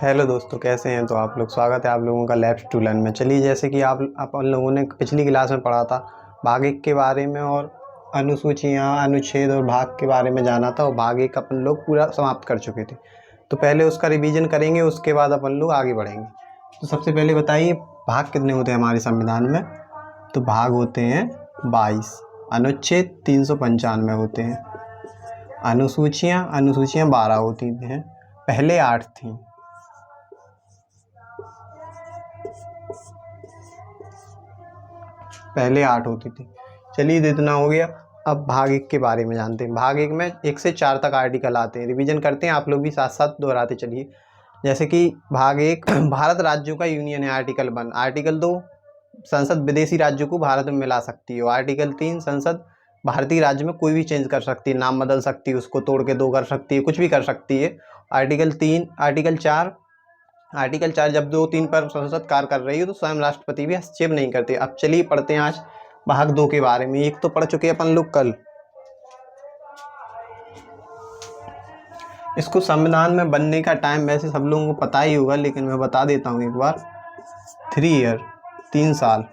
Hello दोस्तों, कैसे हैं? तो आप लोग, स्वागत है आप लोगों का लैब्स टू लर्न में। चलिए, जैसे कि आप अपन लोगों ने पिछली क्लास में पढ़ा था भाग एक के बारे में, और अनुसूचियाँ, अनुच्छेद और भाग के बारे में जाना था, और भाग एक अपन लोग पूरा समाप्त कर चुके थे। तो पहले उसका रिवीजन करेंगे, उसके बाद अपन लोग आगे बढ़ेंगे। तो सबसे पहले बताइए, भाग कितने होते हैं हमारे संविधान में? तो भाग होते हैं 22। अनुच्छेद 395 होते हैं। अनुसूचियाँ 12 होती हैं, पहले 8 थीं। पहले 8 होती थी। चलिए, इतना हो गया। अब भाग एक के बारे में जानते हैं। भाग एक में 1 से 4 तक आर्टिकल आते हैं। रिवीजन करते हैं, आप लोग भी साथ साथ दोहराते चलिए। जैसे कि भाग एक, भारत राज्यों का यूनियन है। आर्टिकल 1। आर्टिकल 2, संसद विदेशी राज्यों को भारत में मिला सकती है। आर्टिकल 3, संसद भारतीय राज्य में कोई भी चेंज कर सकती है, नाम बदल सकती है, उसको तोड़ के 2 कर सकती है, कुछ भी कर सकती है। आर्टिकल 4, जब 2-3 पर संसद कार्य कर रही हो तो स्वयं राष्ट्रपति भी हस्तक्षेप नहीं करते। अब चलिए पढ़ते हैं आज भाग 2 के बारे में। एक तो पढ़ चुके अपन लोग कल। इसको संविधान में बनने का टाइम वैसे सब लोगों को पता ही होगा, लेकिन मैं बता देता हूँ एक बार। 3 ईयर, 3 साल।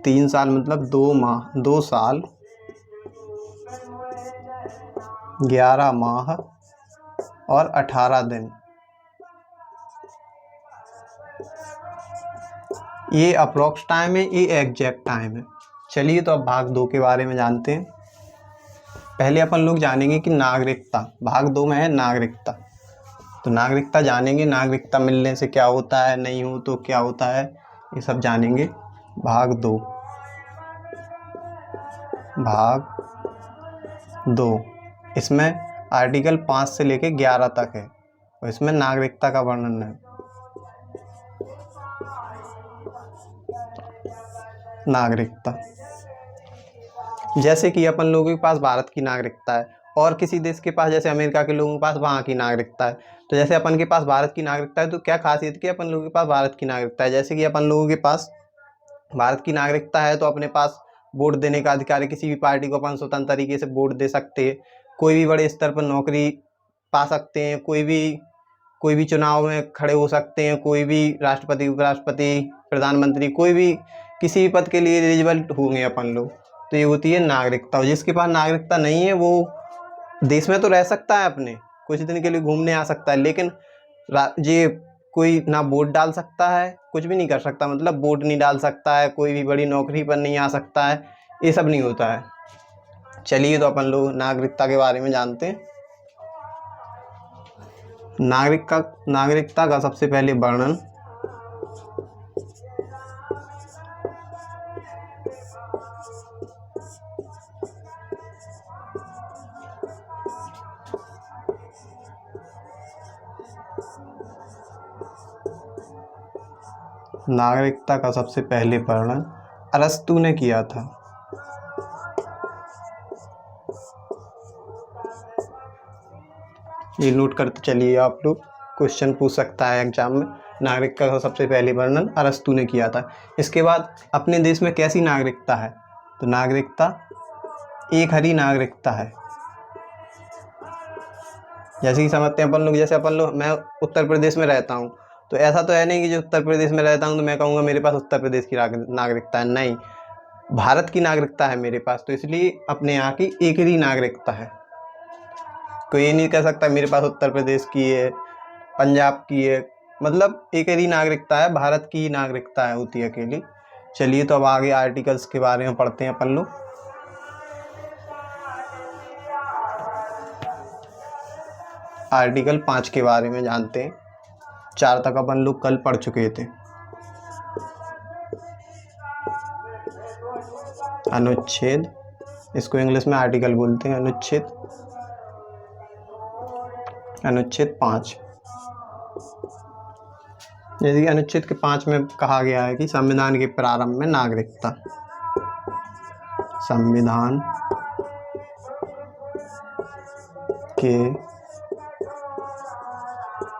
3 साल मतलब 2 माह, 2 साल 11 माह और 18 दिन। ये अप्रोक्स टाइम है, ये एग्जैक्ट टाइम है। चलिए, तो अब भाग 2 के बारे में जानते हैं। पहले अपन लोग जानेंगे कि नागरिकता। भाग 2 में है नागरिकता। तो नागरिकता जानेंगे, नागरिकता मिलने से क्या होता है, नहीं हो तो क्या होता है, ये सब जानेंगे। भाग 2, भाग 2। इसमें आर्टिकल 5 से लेके 11 तक है, और इसमें नागरिकता का वर्णन है। नागरिकता, जैसे कि अपन लोगों के पास भारत की नागरिकता है, और किसी देश के पास, जैसे अमेरिका के लोगों के पास वहाँ की नागरिकता है। तो जैसे अपन के पास भारत की नागरिकता है, तो क्या खासियत कि अपन लोगों के पास भारत की नागरिकता है। जैसे कि अपन लोगों के पास भारत की नागरिकता है, तो अपने पास वोट देने का अधिकार है। किसी भी पार्टी को अपन स्वतंत्र तरीके से वोट दे सकते हैं। कोई भी बड़े स्तर पर नौकरी पा सकते हैं। कोई भी चुनाव में खड़े हो सकते हैं। कोई भी राष्ट्रपति, उपराष्ट्रपति, प्रधानमंत्री, कोई भी किसी भी पद के लिए एलिजिबल होंगे अपन लोग। तो ये होती है नागरिकता। और जिसके पास नागरिकता नहीं है, वो देश में तो रह सकता है, अपने कुछ दिन के लिए घूमने आ सकता है, लेकिन ये कोई ना वोट डाल सकता है, कुछ भी नहीं कर सकता। मतलब वोट नहीं डाल सकता है, कोई भी बड़ी नौकरी पर नहीं आ सकता है, ये सब नहीं होता है। चलिए, तो अपन लोग नागरिकता के बारे में जानते हैं। नागरिकता का सबसे पहले वर्णन। नागरिकता का सबसे पहले वर्णन अरस्तू ने किया था। ये नोट करते चलिए आप लोग, क्वेश्चन पूछ सकता है एग्जाम में। नागरिकता का सबसे पहले वर्णन अरस्तू ने किया था। इसके बाद अपने देश में कैसी नागरिकता है? तो नागरिकता एक हरी नागरिकता है। जैसे कि समझते हैं अपन लोग, जैसे अपन लोग, मैं उत्तर प्रदेश में रहता हूँ, तो ऐसा तो है नहीं कि जो उत्तर प्रदेश में रहता हूँ तो मैं कहूँगा मेरे पास उत्तर प्रदेश की नागरिकता है। नहीं, भारत की नागरिकता है मेरे पास, तो इसलिए अपने यहाँ की एक ही नागरिकता है। कोई ये नहीं कह सकता मेरे पास उत्तर प्रदेश की है, पंजाब की है। मतलब एक ही नागरिकता है, भारत की ही नागरिकता है, होती है अकेली। चलिए, तो अब आगे आर्टिकल्स के बारे में पढ़ते हैं अपन लोग। आर्टिकल 5 के बारे में जानते हैं। 4 तक अपन लोग कल पढ़ चुके थे। अनुच्छेद, इसको इंग्लिश में आर्टिकल बोलते हैं। अनुच्छेद 5। जैसे कि अनुच्छेद के 5 में कहा गया है कि संविधान के प्रारंभ में नागरिकता। संविधान के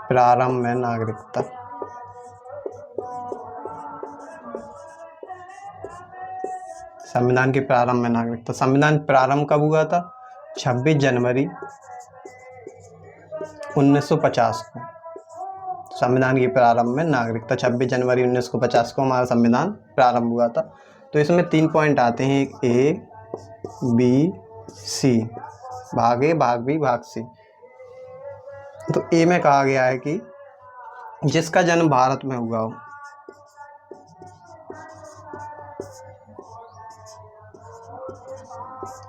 प्रारंभ में नागरिकता। संविधान के प्रारंभ में नागरिकता। संविधान प्रारंभ कब हुआ था? 26 जनवरी 1950 को संविधान के प्रारंभ में नागरिकता 26 जनवरी 1950 को हमारा संविधान प्रारंभ हुआ था। तो इसमें 3 पॉइंट आते हैं, ए बी सी, भाग ए, भाग बी, भाग सी। तो ए में कहा गया है कि जिसका जन्म भारत में हुआ हो,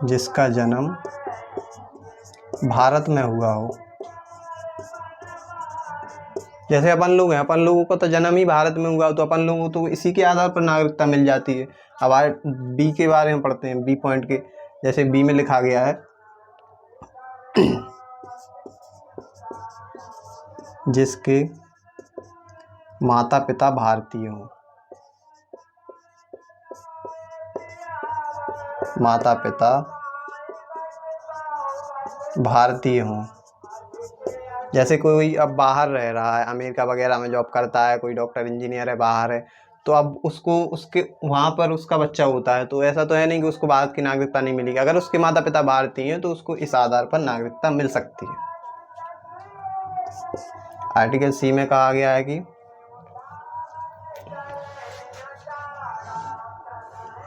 जिसका जन्म भारत में हुआ हो, जैसे अपन लोग हैं, अपन लोगों को तो जन्म ही भारत में हुआ हो, तो अपन लोगों को तो इसी के आधार पर नागरिकता मिल जाती है। अब आए बी के बारे में पढ़ते हैं, बी पॉइंट के। जैसे बी में लिखा गया है जिसके माता पिता भारतीय हों, माता पिता भारतीय हों। जैसे कोई अब बाहर रह रहा है, अमेरिका वगैरह में जॉब करता है, कोई डॉक्टर इंजीनियर है, बाहर है, तो अब उसको उसके वहाँ पर उसका बच्चा होता है, तो ऐसा तो है नहीं कि उसको भारत की नागरिकता नहीं मिलेगी। अगर उसके माता पिता भारतीय हैं तो उसको इस आधार पर नागरिकता मिल सकती है। आर्टिकल सी में कहा गया है कि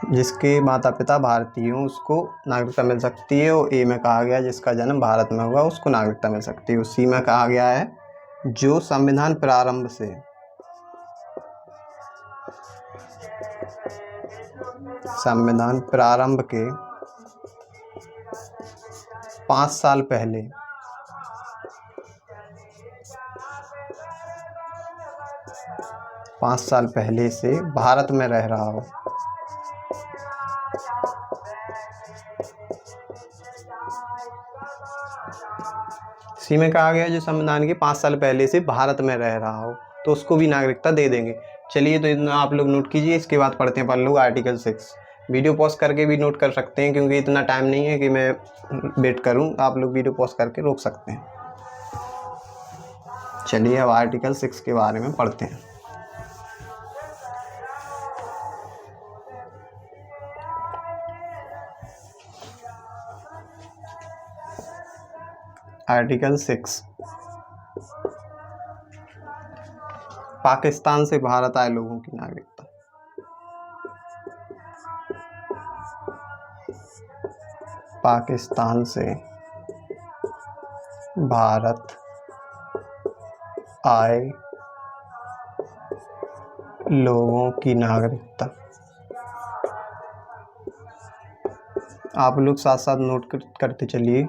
जिसके माता पिता भारतीय हों उसको नागरिकता मिल सकती है, और ए में कहा गया जिसका जन्म भारत में हुआ उसको नागरिकता मिल सकती है। सी में कहा गया है जो संविधान प्रारंभ से संविधान प्रारंभ के 5 साल पहले 5 साल पहले से भारत में रह रहा हो। सी में कहा गया जो संविधान के 5 साल पहले से भारत में रह रहा हो तो उसको भी नागरिकता दे देंगे। चलिए, तो इतना आप लोग नोट कीजिए। इसके बाद पढ़ते हैं अपन लोग आर्टिकल 6। वीडियो पॉज करके भी नोट कर सकते हैं, क्योंकि इतना टाइम नहीं है कि मैं वेट करूं। आप लोग वीडियो पॉज करके रोक सकते हैं। चलिए अब आर्टिकल 6 के बारे में पढ़ते हैं। आर्टिकल 6 पाकिस्तान से भारत आए लोगों की नागरिकता। पाकिस्तान से भारत आए लोगों की नागरिकता। आप लोग साथ साथ नोट करते चलिए।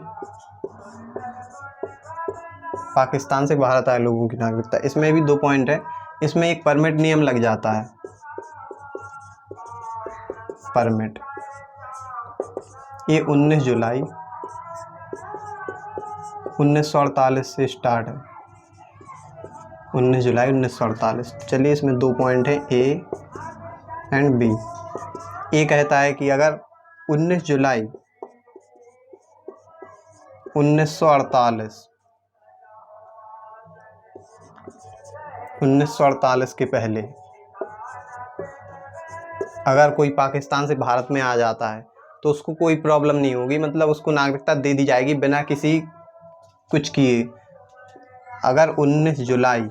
पाकिस्तान से भारत आए लोगों की नागरिकता, इसमें भी 2 पॉइंट है। इसमें एक परमिट नियम लग जाता है। परमिट ये 19 जुलाई 1948 से स्टार्ट है। 19 जुलाई 1948। चलिए, इसमें 2 पॉइंट है, ए एंड बी। ए कहता है कि अगर 19 जुलाई 1948 के पहले अगर कोई पाकिस्तान से भारत में आ जाता है तो उसको कोई प्रॉब्लम नहीं होगी, मतलब उसको नागरिकता दे दी जाएगी बिना किसी कुछ किए। अगर 19 जुलाई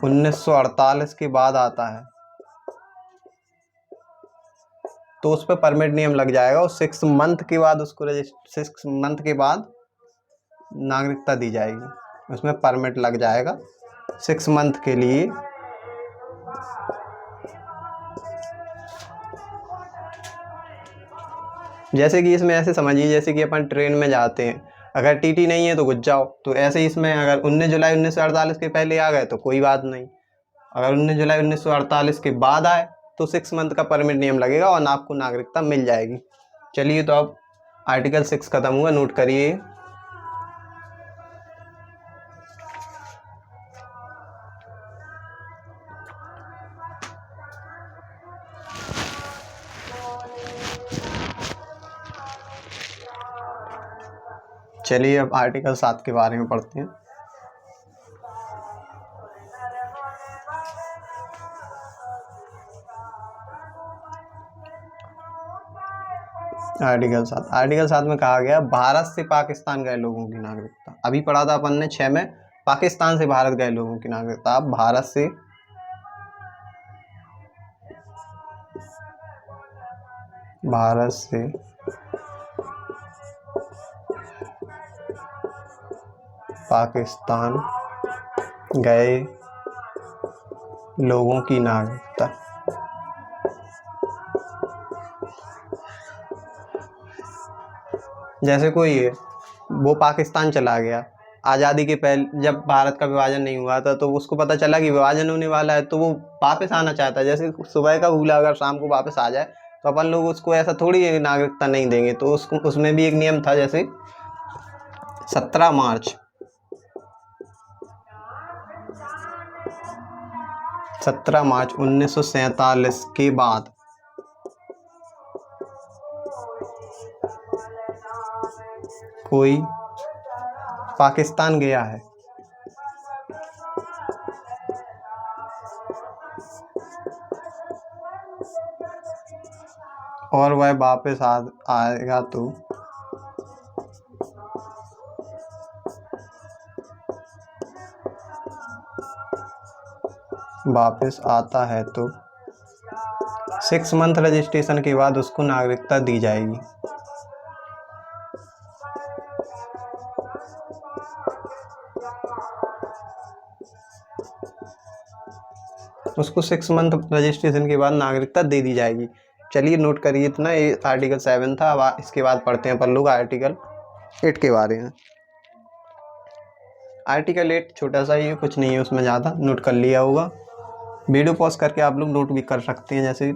1948 के बाद आता है तो उस पर परमिट नियम लग जाएगा, और 6 मंथ के बाद उसको 6 मंथ के बाद नागरिकता दी जाएगी। उसमें परमिट लग जाएगा 6 मंथ के लिए। जैसे कि इसमें ऐसे समझिए, जैसे कि अपन ट्रेन में जाते हैं, अगर टीटी नहीं है तो घुस जाओ। तो ऐसे इसमें अगर 19 जुलाई 1948 के पहले आ गए तो कोई बात नहीं। अगर 19 जुलाई 1948 के बाद आए तो 6 मंथ का परमिट नियम लगेगा और आपको नागरिकता मिल जाएगी। चलिए, तो अब आर्टिकल 6 खत्म हुआ, नोट करिए। चलिए अब आर्टिकल 7 के बारे में पढ़ते हैं। आर्टिकल 7 में कहा गया भारत से पाकिस्तान गए लोगों की नागरिकता। अभी पढ़ा था अपन ने 6 में, पाकिस्तान से भारत गए लोगों की नागरिकता। अब भारत से पाकिस्तान गए लोगों की नागरिकता। जैसे कोई है, वो पाकिस्तान चला गया आज़ादी के पहले, जब भारत का विभाजन नहीं हुआ था, तो उसको पता चला कि विभाजन होने वाला है, तो वो वापस आना चाहता है। जैसे सुबह का भूला अगर शाम को वापस आ जाए, तो अपन लोग उसको ऐसा थोड़ी नागरिकता नहीं देंगे। तो उसको उसमें भी एक नियम था, जैसे 17 मार्च 1947 के बाद कोई पाकिस्तान गया है और वह वापस आएगा, तो वापस आता है तो 6 मंथ रजिस्ट्रेशन के बाद उसको नागरिकता दी जाएगी। उसको 6 मंथ रजिस्ट्रेशन के बाद नागरिकता दे दी जाएगी। चलिए नोट करिए इतना, ये आर्टिकल 7 था। अब इसके बाद पढ़ते हैं अपन लोग आर्टिकल 8 के बारे में। आर्टिकल 8 छोटा सा ही है, कुछ नहीं है उसमें ज़्यादा, नोट कर लिया होगा। वीडियो पॉज करके आप लोग नोट भी कर सकते हैं जैसे।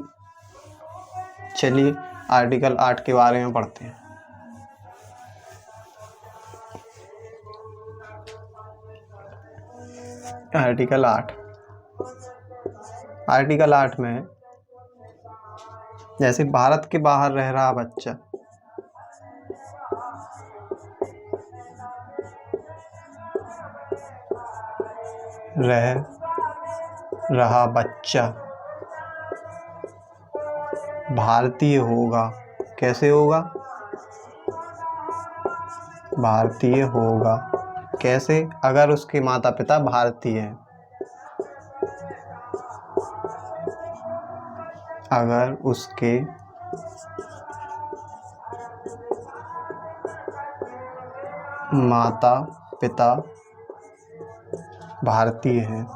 चलिए आर्टिकल 8 के बारे में पढ़ते हैं। आर्टिकल 8 में जैसे भारत के बाहर रह रहा बच्चा भारतीय होगा। कैसे होगा? भारतीय होगा कैसे? अगर उसके माता पिता भारतीय हैं। अगर उसके माता पिता भारतीय हैं।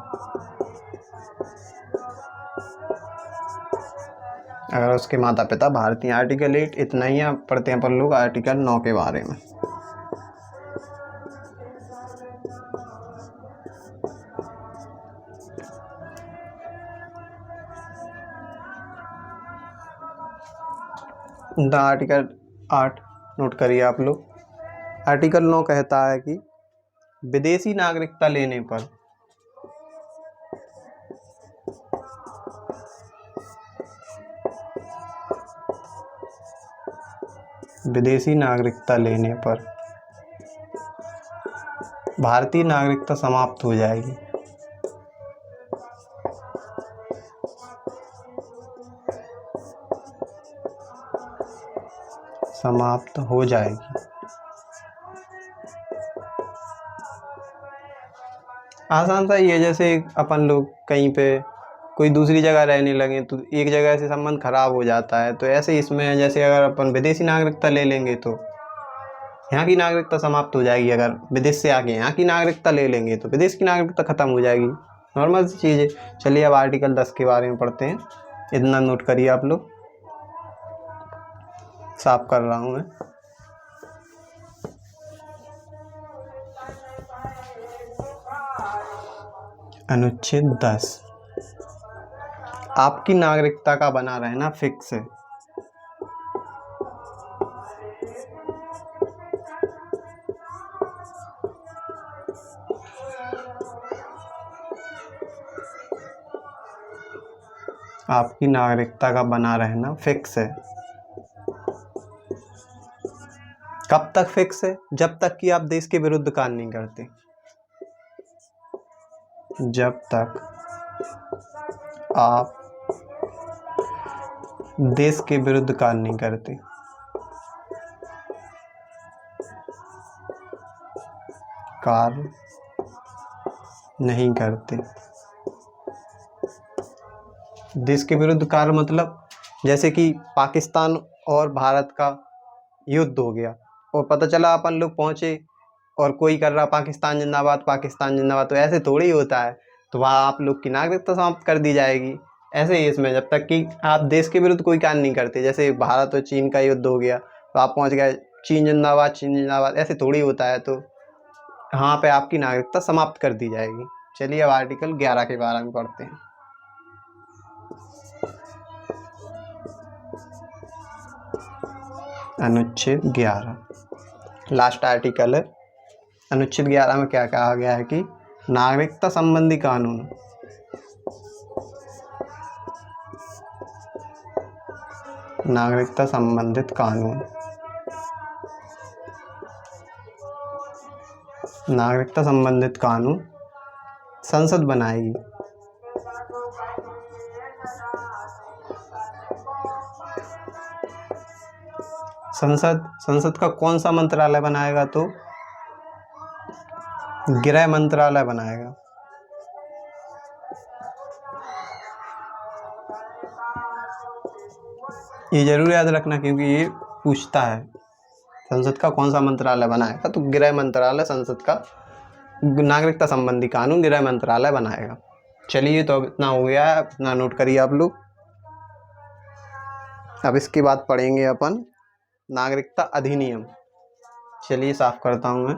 अगर उसके माता पिता भारतीय। आर्टिकल 8 इतना ही है। पढ़ते हैं अपन लोग आर्टिकल 9 के बारे में। आर्टिकल 8 नोट करिए आप लोग। आर्टिकल 9 कहता है कि विदेशी नागरिकता लेने पर भारतीय नागरिकता समाप्त हो जाएगी। आसान सा ही है। जैसे अपन लोग कहीं पे कोई दूसरी जगह रहने लगे तो एक जगह से संबंध खराब हो जाता है, तो ऐसे इसमें है। जैसे अगर अपन विदेशी नागरिकता ले लेंगे तो यहाँ की नागरिकता समाप्त हो जाएगी। अगर विदेश से आके यहाँ की नागरिकता ले लेंगे तो विदेश की नागरिकता ख़त्म हो जाएगी। नॉर्मल सी चीज़ है। चलिए अब आर्टिकल 10 के बारे में पढ़ते हैं। इतना नोट करिए आप लोग, साफ कर रहा हूँ मैं। अनुच्छेद 10, आपकी नागरिकता का बना रहना फिक्स है। आपकी नागरिकता का बना रहना फिक्स है। कब तक फिक्स है? जब तक कि आप देश के विरुद्ध कार्य नहीं करते। जब तक आप देश के विरुद्ध कार्य नहीं करते। कार्य नहीं करते। देश के विरुद्ध कार्य मतलब जैसे कि पाकिस्तान और भारत का युद्ध हो गया और पता चला अपन लोग पहुंचे और कोई कर रहा पाकिस्तान जिंदाबाद पाकिस्तान जिंदाबाद, तो ऐसे थोड़ी होता है। तो वहाँ आप लोग की नागरिकता समाप्त कर दी जाएगी। ऐसे ही इसमें जब तक कि आप देश के विरुद्ध कोई कार्य नहीं करते, जैसे भारत और चीन का युद्ध हो गया तो आप पहुंच गए चीन जिंदाबाद, ऐसे थोड़ी होता है। तो यहाँ पे आपकी नागरिकता समाप्त कर दी जाएगी। चलिए अब आर्टिकल 11 के बारे में पढ़ते हैं। अनुच्छेद 11 लास्ट आर्टिकल है। अनुच्छेद 11 में क्या कहा गया है कि नागरिकता संबंधी कानून नागरिकता संबंधित कानून नागरिकता संबंधित कानून संसद बनाएगी। संसद का कौन सा मंत्रालय बनाएगा? तो गृह मंत्रालय बनाएगा। ये जरूर याद रखना क्योंकि ये पूछता है संसद का कौन सा मंत्रालय बनाएगा, तो गृह मंत्रालय संसद का नागरिकता संबंधी कानून गृह मंत्रालय बनाएगा। चलिए तो अब इतना हो गया है, इतना नोट करिए आप लोग। अब इसके बाद पढ़ेंगे अपन नागरिकता अधिनियम। चलिए साफ करता हूं मैं।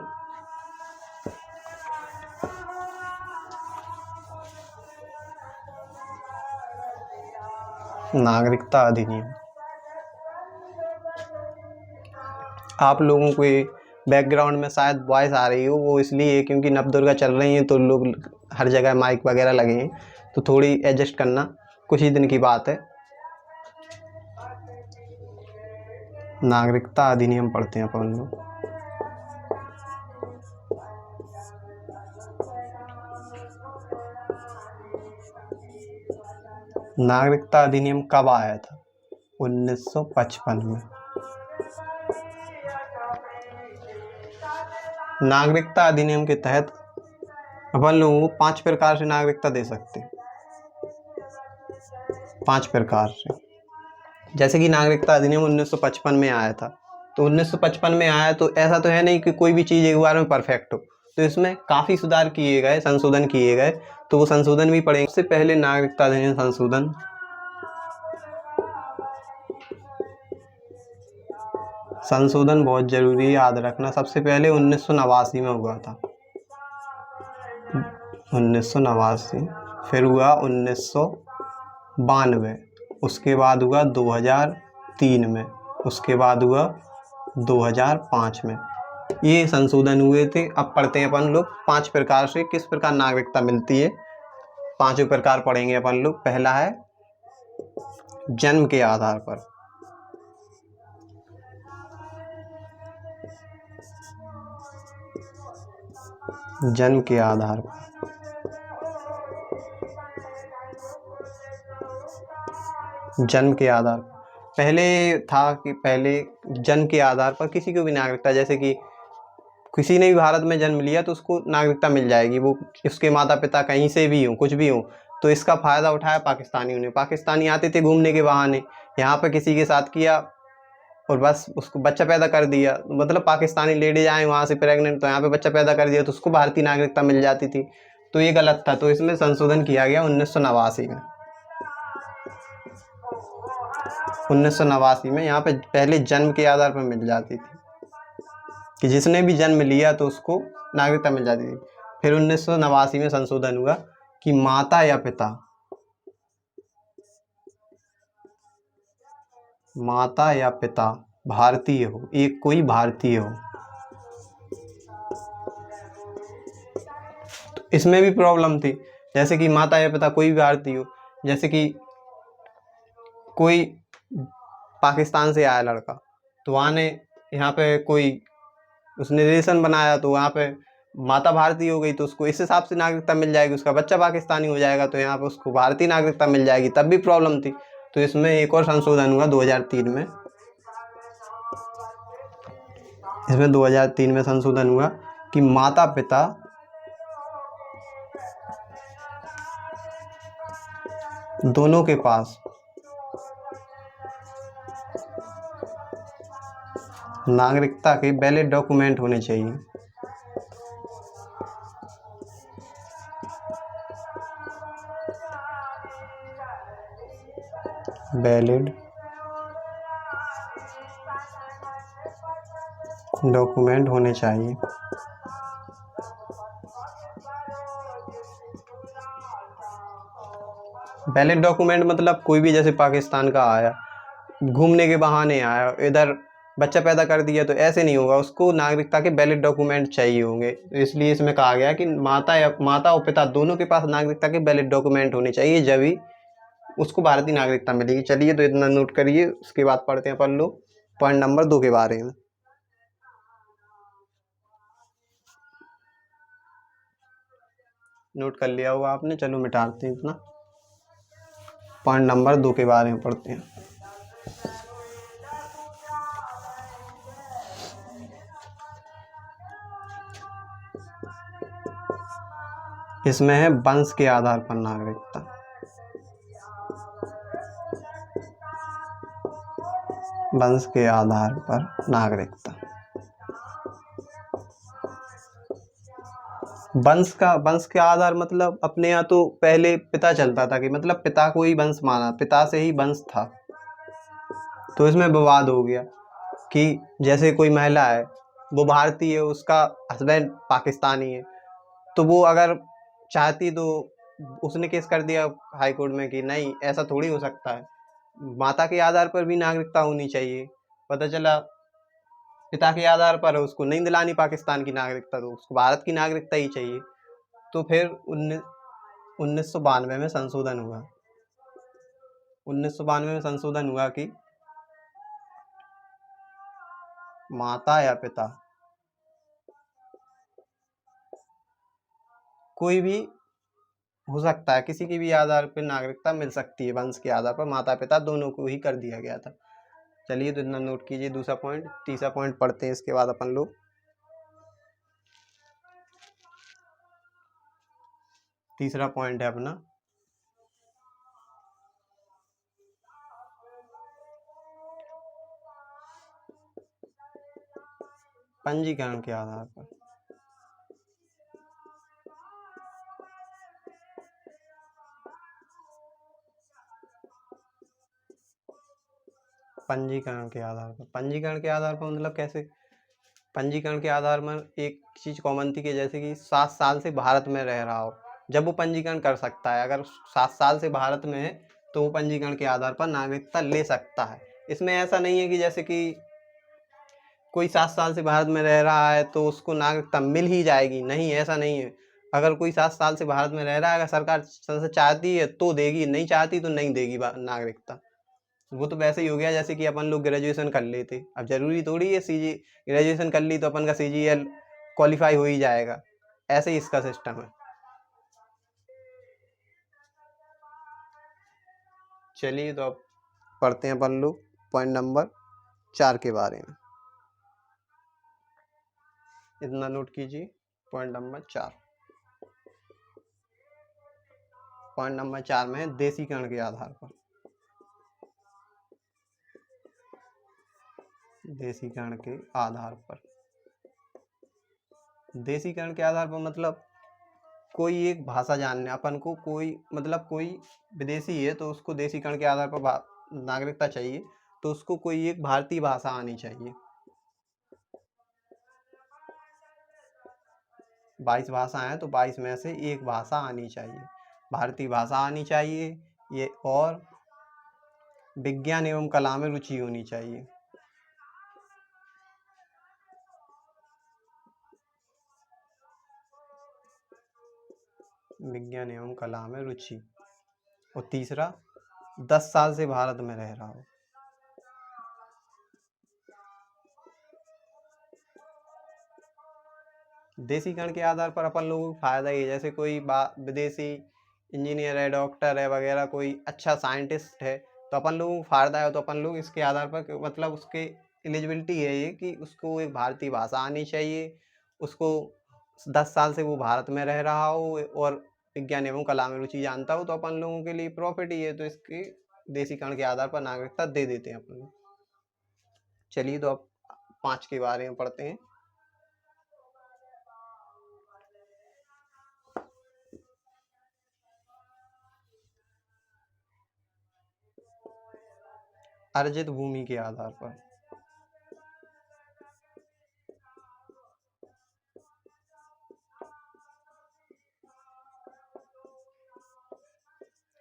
नागरिकता अधिनियम आप लोगों को बैकग्राउंड में शायद वॉइस आ रही हो, वो इसलिए क्योंकि नवदुर्गा चल रही है तो लोग हर जगह माइक वगैरह लगे हैं, तो थोड़ी एडजस्ट करना, कुछ ही दिन की बात है। नागरिकता अधिनियम पढ़ते हैं अपन लोग। नागरिकता अधिनियम कब आया था? 1955 में। नागरिकता अधिनियम के तहत अपन लोगों को 5 प्रकार से नागरिकता दे सकते हैं। 5 प्रकार से। जैसे कि नागरिकता अधिनियम 1955 में आया था, तो 1955 में आया तो ऐसा तो है नहीं कि कोई भी चीज़ एक बार में परफेक्ट हो, तो इसमें काफ़ी सुधार किए गए, संशोधन किए गए, तो वो संशोधन भी पढ़ेंगे। सबसे पहले नागरिकता अधिनियम संशोधन बहुत जरूरी है, याद रखना। सबसे पहले 1989 में हुआ था, 1989, फिर हुआ 1992, उसके बाद हुआ 2003 में, उसके बाद हुआ 2005 में। ये संशोधन हुए थे। अब पढ़ते हैं अपन लोग 5 प्रकार से किस प्रकार नागरिकता मिलती है। 5 प्रकार पढ़ेंगे अपन लोग। पहला है जन्म के आधार पर। जन्म के आधार पर। जन्म के आधार पर पहले था कि पहले जन्म के आधार पर किसी को भी नागरिकता, जैसे कि किसी ने भी भारत में जन्म लिया तो उसको नागरिकता मिल जाएगी, वो उसके माता पिता कहीं से भी हों, कुछ भी हों। तो इसका फ़ायदा उठाया पाकिस्तानियों ने। पाकिस्तानी आते थे घूमने के बहाने, यहाँ पर किसी के साथ किया और बस उसको बच्चा पैदा कर दिया। मतलब पाकिस्तानी लेडीज आए वहाँ से प्रेग्नेंट, तो यहाँ पे बच्चा पैदा कर दिया तो उसको भारतीय नागरिकता मिल जाती थी, तो ये गलत था। तो इसमें संशोधन किया गया 1989 में। 1989 में यहाँ पे पहले जन्म के आधार पर मिल जाती थी कि जिसने भी जन्म लिया तो उसको नागरिकता मिल जाती थी। फिर 1989 में संशोधन हुआ कि माता या पिता भारतीय हो, एक कोई भारतीय हो। तो इसमें भी प्रॉब्लम थी, जैसे कि माता या पिता कोई भी भारतीय हो। जैसे कि कोई पाकिस्तान से आया लड़का, तो वहाँ ने यहाँ पे कोई उसने रिलेशन बनाया, तो वहाँ पे माता भारतीय हो गई, तो उसको इस हिसाब से नागरिकता मिल जाएगी। उसका बच्चा पाकिस्तानी हो जाएगा तो यहाँ पे उसको भारतीय नागरिकता मिल जाएगी, तब भी प्रॉब्लम थी। तो इसमें एक और संशोधन हुआ 2003 में। इसमें 2003 में संशोधन हुआ कि माता पिता दोनों के पास नागरिकता के वैलिड डॉक्यूमेंट होने चाहिए। वैलिड डॉक्यूमेंट होने चाहिए। वैलिड डॉक्यूमेंट मतलब कोई भी जैसे पाकिस्तान का आया, घूमने के बहाने आया, इधर बच्चा पैदा कर दिया, तो ऐसे नहीं होगा, उसको नागरिकता के वैलिड डॉक्यूमेंट चाहिए होंगे। इसलिए इसमें कहा गया कि माता और पिता दोनों के पास नागरिकता के वैलिड डॉक्यूमेंट होने चाहिए, जब ही उसको भारतीय नागरिकता मिलेगी। चलिए, तो इतना नोट करिए। उसके बाद पढ़ते हैं अपन लोग पॉइंट नंबर 2 के बारे में। नोट कर लिया होगा आपने, चलो मिटाते हैं इतना। पॉइंट नंबर 2 के बारे में पढ़ते हैं। इसमें है वंश के आधार पर नागरिकता। वंश के आधार पर नागरिकता। वंश के आधार मतलब अपने यहाँ तो पहले पिता चलता था कि मतलब पिता को ही वंश माना, पिता से ही वंश था। तो इसमें विवाद हो गया कि जैसे कोई महिला है, वो भारतीय है, उसका हस्बैंड पाकिस्तानी है, तो वो अगर चाहती तो उसने केस कर दिया हाई कोर्ट में कि नहीं, ऐसा थोड़ी हो सकता है, माता के आधार पर भी नागरिकता होनी चाहिए। पता चला पिता के आधार पर उसको नहीं दिलानी पाकिस्तान की नागरिकता, तो उसको भारत की नागरिकता ही चाहिए। तो फिर 1992 में संशोधन हुआ। 1992 में संशोधन हुआ कि माता या पिता कोई भी हो सकता है, किसी के भी आधार पर नागरिकता मिल सकती है। वंश के आधार पर माता पिता दोनों को ही कर दिया गया था। चलिए, तो इतना नोट कीजिए। दूसरा पॉइंट। तीसरा पॉइंट पढ़ते हैं इसके बाद अपन लोग। तीसरा पॉइंट है अपना पंजीकरण के आधार पर। पंजीकरण के आधार पर। पंजीकरण के आधार पर मतलब कैसे? पंजीकरण के आधार पर एक चीज कॉमन थी कि जैसे कि 7 साल से भारत में रह रहा हो, जब वो पंजीकरण कर सकता है। अगर 7 साल से भारत में है तो वो पंजीकरण के आधार पर नागरिकता ले सकता है। इसमें ऐसा नहीं है कि जैसे कि कोई 7 साल से भारत में रह रहा है तो उसको नागरिकता मिल ही जाएगी, नहीं, ऐसा नहीं है। अगर कोई 7 साल से भारत में रह रहा है, अगर सरकार संसद चाहती है तो देगी, नहीं चाहती तो नहीं देगी नागरिकता। वो तो वैसे ही हो गया जैसे कि अपन लोग ग्रेजुएशन कर लेते। अब जरूरी थोड़ी है ग्रेजुएशन कर ली तो अपन का CGL क्वालिफाई हो ही जाएगा, ऐसे ही इसका सिस्टम है। चलिए, तो अब पढ़ते हैं अपन लोग पॉइंट नंबर 4 के बारे में। इतना नोट कीजिए। Point number 4। पॉइंट नंबर 4 में है देशीकरण के आधार पर। देशीकरण के आधार पर। देशीकरण के आधार पर मतलब कोई एक भाषा जानने, अपन को कोई मतलब कोई विदेशी है तो उसको देशीकरण के आधार पर नागरिकता चाहिए, तो उसको कोई एक भारतीय भाषा आनी चाहिए। 22 भाषा हैं तो 22 में से एक भाषा आनी चाहिए, भारतीय भाषा आनी चाहिए ये, और विज्ञान एवं कला में रुचि होनी चाहिए। विज्ञान एवं कला में रुचि। और तीसरा, 10 साल से भारत में रह रहा हो। देशीकरण के आधार पर अपन लोगों को फायदा ही है, जैसे कोई विदेशी इंजीनियर है, डॉक्टर है वगैरह, कोई अच्छा साइंटिस्ट है, तो अपन लोगों को फायदा है। तो अपन लोग इसके आधार पर मतलब उसके एलिजिबिलिटी है ये कि उसको एक भारतीय भाषा आनी चाहिए, उसको 10 साल से वो भारत में रह रहा हो और विज्ञान एवं कला में रुचि जानता हो, तो अपन लोगों के लिए प्रॉफिट ही है, तो इसके देशीकरण के आधार पर नागरिकता दे देते हैं अपन लोग। चलिए, तो अब 5 के बारे में पढ़ते हैं। अर्जित भूमि के आधार पर।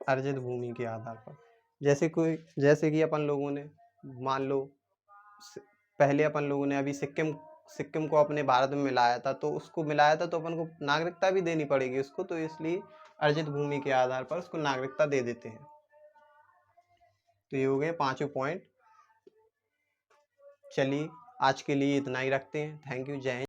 अर्जित भूमि के आधार पर, जैसे कि अपन लोगों ने मान लो पहले अपन लोगों ने अभी सिक्किम को अपने भारत में मिलाया था, तो उसको मिलाया था तो अपन को नागरिकता भी देनी पड़ेगी उसको, तो इसलिए अर्जित भूमि के आधार पर उसको नागरिकता दे देते हैं। तो ये हो गए 5 पॉइंट। चलिए, आज के लिए इतना ही रखते हैं। Thank you. जय हिंद।